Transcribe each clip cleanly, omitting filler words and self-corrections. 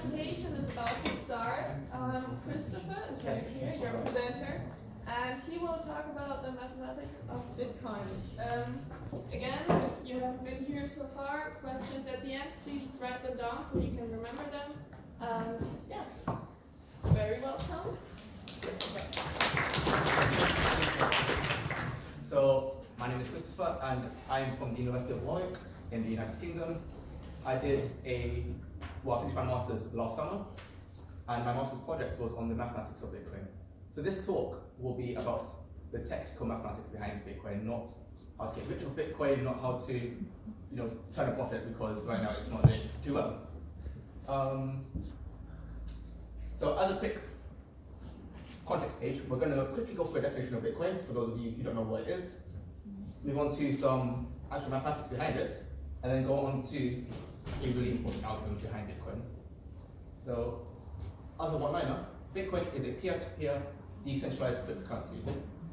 presentation is about to start. Christopher is right here, your presenter, and he will talk about the mathematics of Bitcoin. Again, if you haven't been here so far, questions at the end, please write them down so you can remember them. And yes, very welcome. So, my name is Christopher, and I'm from the University of Warwick in the United Kingdom. I finished my master's last summer, and my master's project was on the mathematics of Bitcoin. So this talk will be about the technical mathematics behind Bitcoin, not how to get rich with Bitcoin, not how to, turn a profit, because right now it's not doing too well. So as a quick context page, we're going to quickly go through a definition of Bitcoin for those of you who don't know what it is, move on to some actual mathematics behind it, and then go on to a really important algorithm behind Bitcoin. So, as a one-liner, Bitcoin is a peer-to-peer decentralized cryptocurrency.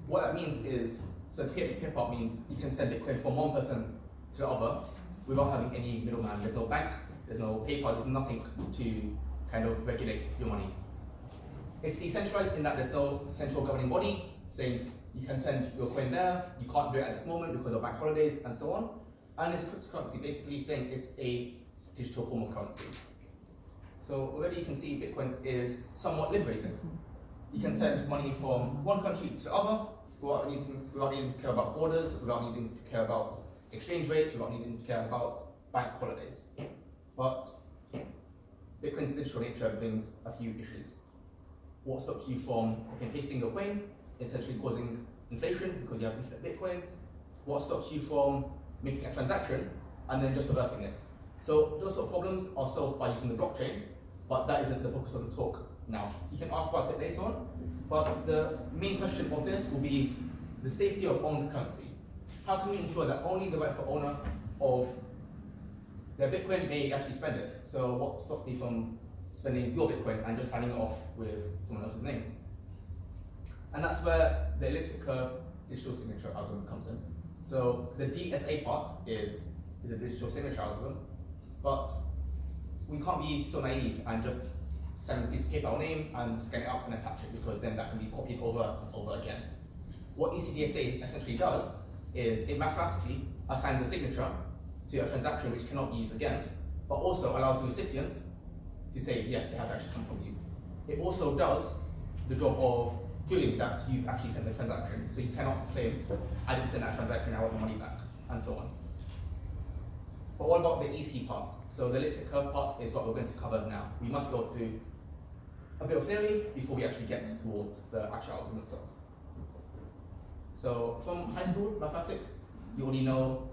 What that means is, so peer-to-peer part means you can send Bitcoin from one person to the other without having any middleman. There's no bank, there's no PayPal, there's nothing to kind of regulate your money. It's decentralized in that there's no central governing body saying you can send your coin there, you can't do it at this moment because of bank holidays and so on. And it's cryptocurrency, basically saying it's a digital form of currency. So already you can see Bitcoin is somewhat liberating. You can send money from one country to the other without needing to care about borders, without needing to care about exchange rates, without needing to care about bank holidays. But Bitcoin's digital nature brings a few issues. What stops you from copy and pasting your coin, essentially causing inflation because you have infinite Bitcoin? What stops you from making a transaction and then just reversing it? So those sort of problems are solved by using the blockchain, but that isn't the focus of the talk now. You can ask about it later on, but the main question of this will be the safety of owned currency. How can we ensure that only the rightful owner of their Bitcoin may actually spend it? So what stops me from spending your Bitcoin and just signing it off with someone else's name? And that's where the elliptic curve digital signature algorithm comes in. So the DSA part is a digital signature algorithm, but we can't be so naive and just send a piece of paper our name and scan it up and attach it, because then that can be copied over and over again. What ECDSA essentially does is it mathematically assigns a signature to a transaction which cannot be used again, but also allows the recipient to say, yes, it has actually come from you. It also does the job of proving that you've actually sent the transaction. So you cannot claim, I didn't send that transaction, I want the money back, and so on. But what about the EC part? So the elliptic curve part is what we're going to cover now. We must go through a bit of theory before we actually get towards the actual algorithm itself. So from high school mathematics, you already know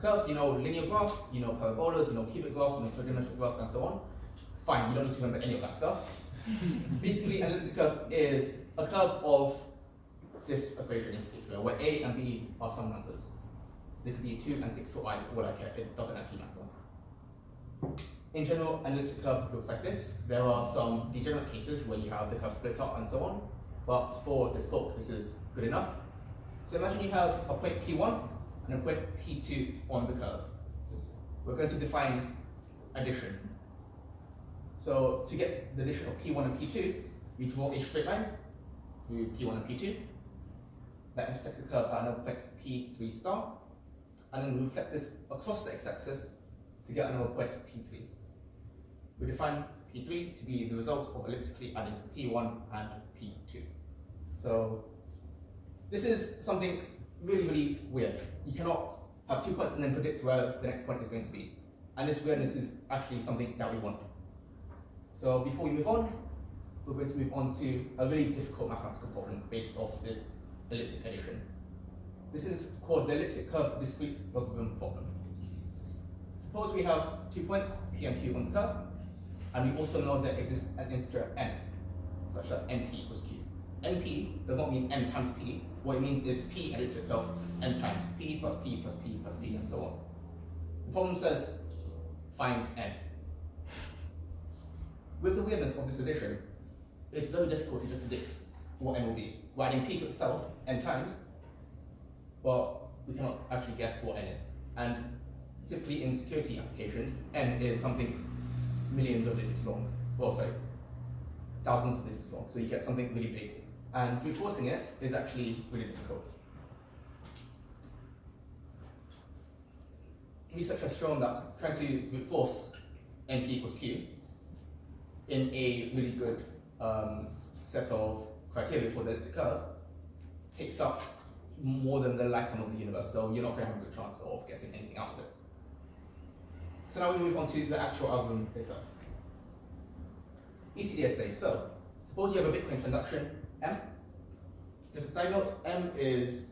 curves, you know linear graphs, you know parabolas, you know cubic graphs, you know trigonometric graphs, and so on. Fine, you don't need to remember any of that stuff. Basically, an elliptic curve is a curve of this equation in particular, where a and b are some numbers. They could be 2 and 6 for I, all I care, it doesn't actually matter. In general, an elliptic curve looks like this. There are some degenerate cases where you have the curve split up and so on, but for this talk, this is good enough. So imagine you have a point P1 and a point P2 on the curve. We're going to define addition. So to get the addition of P1 and P2, we draw a straight line through P1 and P2 that intersects the curve at another point P3 star, and then we reflect this across the x-axis to get another point P3. We define P3 to be the result of elliptically adding P1 and P2. So this is something really, really weird. You cannot have 2 points and then predict where the next point is going to be. And this weirdness is actually something that we want. So before we move on, we're going to move on to a really difficult mathematical problem based off this elliptic addition. This is called the elliptic curve discrete logarithm problem. Suppose we have 2 points, P and Q on the curve, and we also know there exists an integer n, such that np equals q. np does not mean n times p. What it means is p added to itself n times p plus p plus p plus p, and so on. The problem says find n. With the weirdness of this addition, it's very difficult to just predict what n will be. We're adding p to itself n times, but we cannot actually guess what n is. And typically in security applications, n is something millions of digits long. thousands of digits long. So you get something really big. And brute forcing it is actually really difficult. Research has shown that trying to brute force NP equals Q in a really good set of criteria for the elliptic curve takes up more than the lifetime of the universe, so you're not going to have a good chance of getting anything out of it. So now we move on to the actual algorithm itself. ECDSA. So suppose you have a Bitcoin transaction M. Just a side note, M is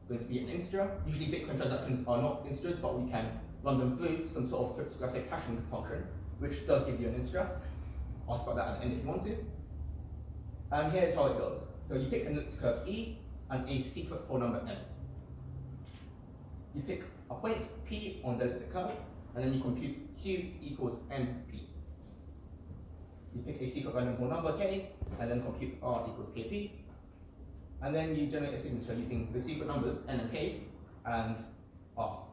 going to be an integer. Usually Bitcoin transactions are not integers, but we can run them through some sort of cryptographic hashing function, which does give you an integer. I'll spot that at the end if you want to. And here's how it goes. So you pick an elliptic curve E and a secret whole number N. You pick a point P on the elliptic curve, and then you compute Q equals NP. You pick a secret random whole number K, and then compute R equals KP. And then you generate a signature using the secret numbers N and K and R.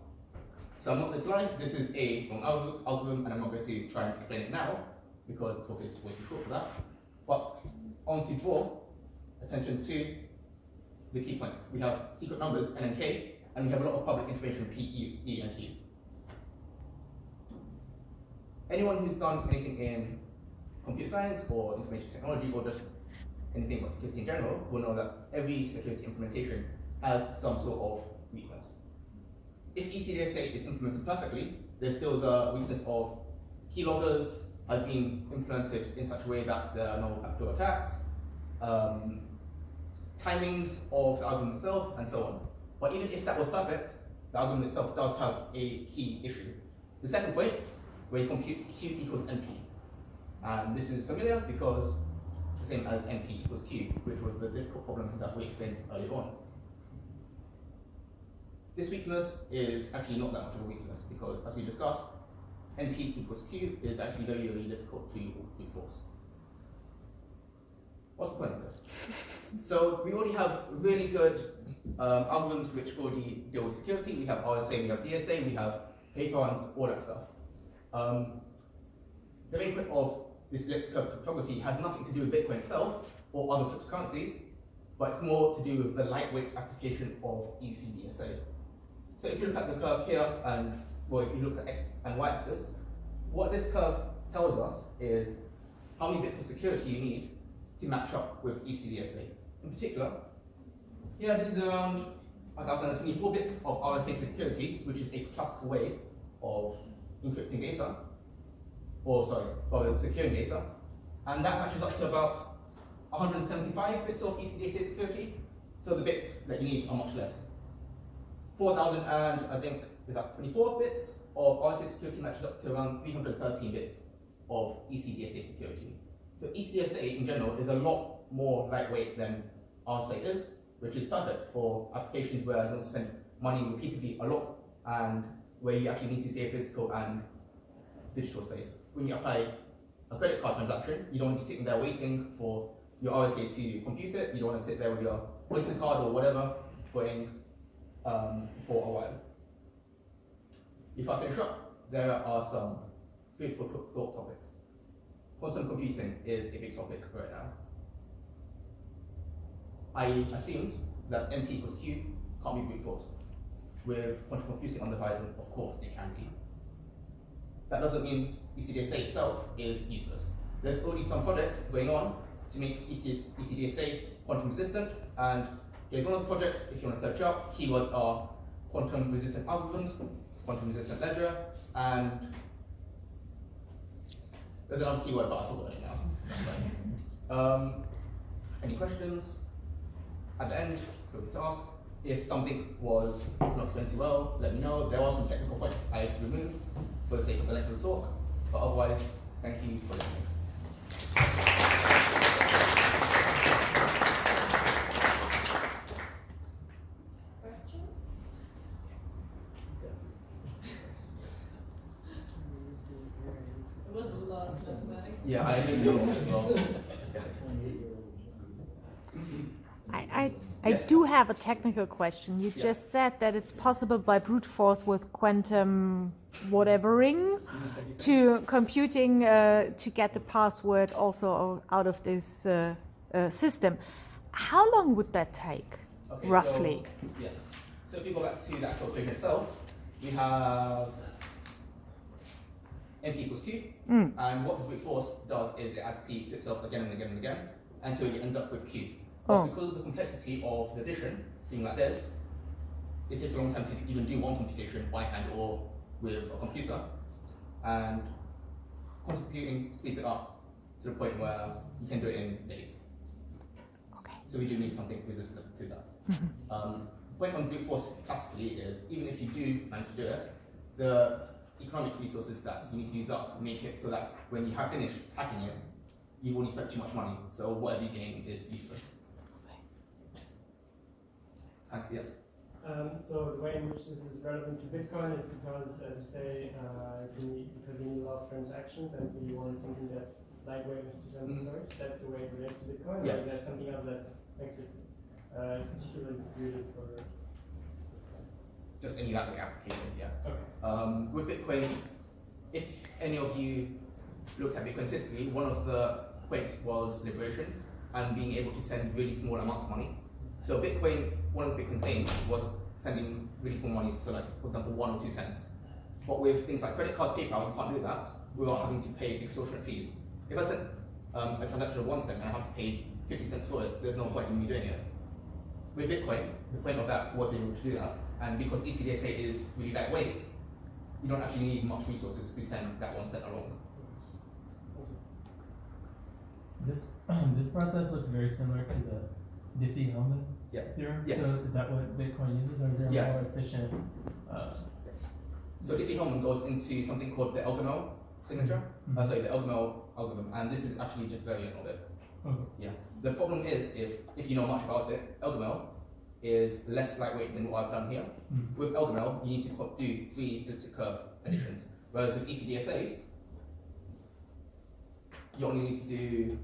So I'm not going to lie, this is a long algorithm, and I'm not going to try and explain it now because the talk is way too short for that. But I want to draw attention to the key points. We have secret numbers N and K, and we have a lot of public information P, E, and Q. Anyone who's done anything in computer science or information technology or just anything about security in general will know that every security implementation has some sort of weakness. If ECDSA is implemented perfectly, there's still the weakness of keyloggers has been implemented in such a way that there are no backdoor attacks, timings of the algorithm itself, and so on. But even if that was perfect, the algorithm itself does have a key issue. The second point, where you compute Q equals NP. And this is familiar because it's the same as NP equals Q, which was the difficult problem that we explained earlier on. This weakness is actually not that much of a weakness because, as we discussed, NP equals Q is actually very, very difficult to force. What's the point of this? So we already have really good algorithms which already deal with security. We have RSA, we have DSA, we have paper and all that stuff. The main point of this elliptic curve cryptography has nothing to do with Bitcoin itself or other cryptocurrencies, but it's more to do with the lightweight application of ECDSA. So if you look at the curve here, and well, if you look at X and Y axis, what this curve tells us is how many bits of security you need to match up with ECDSA. In particular, here this is around 1024 bits of RSA security, which is a classical way of encrypting data, or sorry, rather securing data, and that matches up to about 175 bits of ECDSA security. So the bits that you need are much less. 4,000 and I think is that 24 bits of RSA security matches up to around 313 bits of ECDSA security. So ECDSA in general is a lot more lightweight than RSA is, which is perfect for applications where you want to send money repeatedly a lot and where you actually need to save physical and digital space. When you apply a credit card transaction, you don't want to be sitting there waiting for your RSA to compute it. You don't want to sit there with your Oyster card or whatever going for a while. If I finish up, there are some food for thought topics. Quantum computing is a big topic right now. I assumed that NP equals Q can't be brute forced. With quantum computing on the horizon, of course it can be. That doesn't mean ECDSA itself is useless. There's already some projects going on to make ECDSA quantum resistant, and here's one of the projects. If you want to search up, keywords are quantum resistant algorithms, quantum resistant ledger, and there's another keyword, but I forgot it now. That's fine. Any questions? At the end, feel free to ask. If something was not going too well, let me know. There are some technical points I've removed for the sake of the length of the talk, but otherwise, thank you for listening. Questions? It was a lot of mathematics. Yeah, I agree with you as well. I do have have a technical question. You just said that it's possible by brute force with quantum whatevering to computing to get the password also out of this system. How long would that take, Okay, roughly? So if you go back to the actual equation itself, we have MP equals Q, and what the brute force does is it adds P to itself again and again and again until it ends up with Q. But because of the complexity of the addition being like this, it takes a long time to even do one computation by hand or with a computer, and quantum computing speeds it up to the point where you can do it in days. Okay. So we do need something resistant to that. The point on brute force classically is, even if you do manage to do it, the economic resources that you need to use up make it so that when you have finished hacking it, you've already spent too much money, so whatever you gain is useless. Yeah. So the way in which this is relevant to Bitcoin is because, as you say, because you need a lot of transactions, and so you want something that's lightweight as storage. That's the way it relates to Bitcoin. Yeah. Or there's something else that makes it particularly suited for. Just any lightweight application, yeah. Okay. With Bitcoin, if any of you looked at Bitcoin's history, one of the points was liberation and being able to send really small amounts of money. So Bitcoin, one of Bitcoin's aims was sending really small money, so like, for example, 1 or 2 cents. But with things like credit cards, PayPal, you can't do that without having to pay extortionate fees. If I send a transaction of 1 cent and I have to pay 50 cents for it, there's no point in me doing it. With Bitcoin, the point of that was being able to do that, and because ECDSA is really lightweight, you don't actually need much resources to send that 1 cent along. This process looks very similar to the Diffie-Hellman theorem. Yes. So is that what Bitcoin uses, or is there a more efficient? So Diffie-Hellman goes into something called the Elgamal signature. Sorry, the Elgamal algorithm, and this is actually just a variant of it. Okay. Yeah. The problem is, if you know much about it, Elgamal is less lightweight than what I've done here. With Elgamal, you need to do 3 elliptic curve additions, whereas with ECDSA, you only need to do.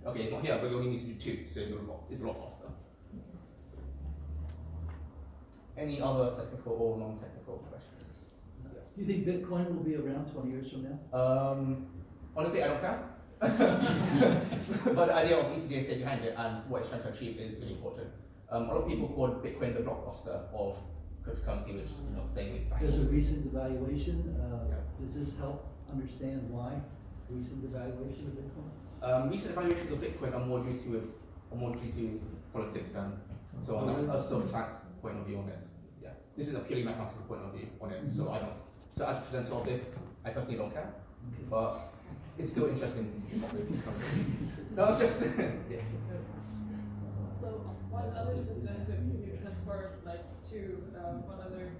Okay, it's not here, but you only need to do 2, so it's a lot faster. Any other technical or non-technical questions? Yeah. Do you think Bitcoin will be around 20 years from now? Honestly, I don't care. But the idea of ECDSA behind it and what it's trying to achieve is really important. A lot of people call Bitcoin the blockbuster of cryptocurrency, which saying it's There's a recent evaluation. Yeah. Does this help understand why recent evaluation of Bitcoin? Recent evaluations of Bitcoin are more due to politics and so on. That's a social science point of view on it. Yeah, this is a purely mathematical point of view on it. So I don't. So as a presenter of this, I personally don't care, but it's still interesting to come with something. No, just yeah. So what other system could you transfer like to? What other?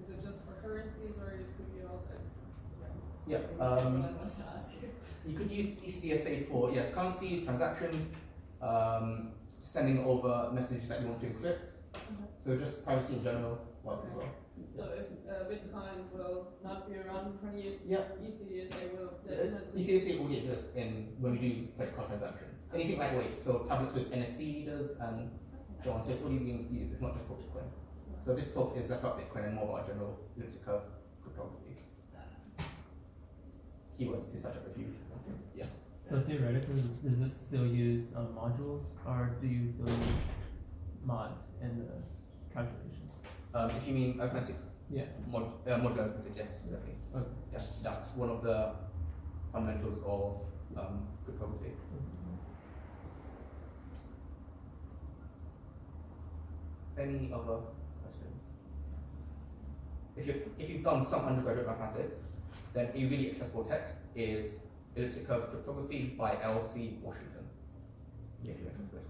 Is it just for currencies, or it could be also? Yeah. What I want to ask. You could use ECDSA for currencies, transactions, sending over messages that you want to encrypt. So just privacy in general works as well. So if Bitcoin will not be around in 20 years, ECDSA will definitely. ECDSA already exists when we do credit card transactions. Anything lightweight, so tablets with NFC readers and so on. So it's already being used. It's not just for Bitcoin. So this talk is less about Bitcoin and more about general elliptic curve cryptography. Keywords to search up a few. Yes. So theoretically, does this still use modules, or do you still use mods in the calculations? If you mean arithmetic, modular arithmetic, yes, definitely. Okay. Yeah, that's one of the fundamentals of cryptography. Any other questions? If you've done some undergraduate mathematics, then a really accessible text is Elliptic Curve Cryptography by L.C. Washington. If you're interested.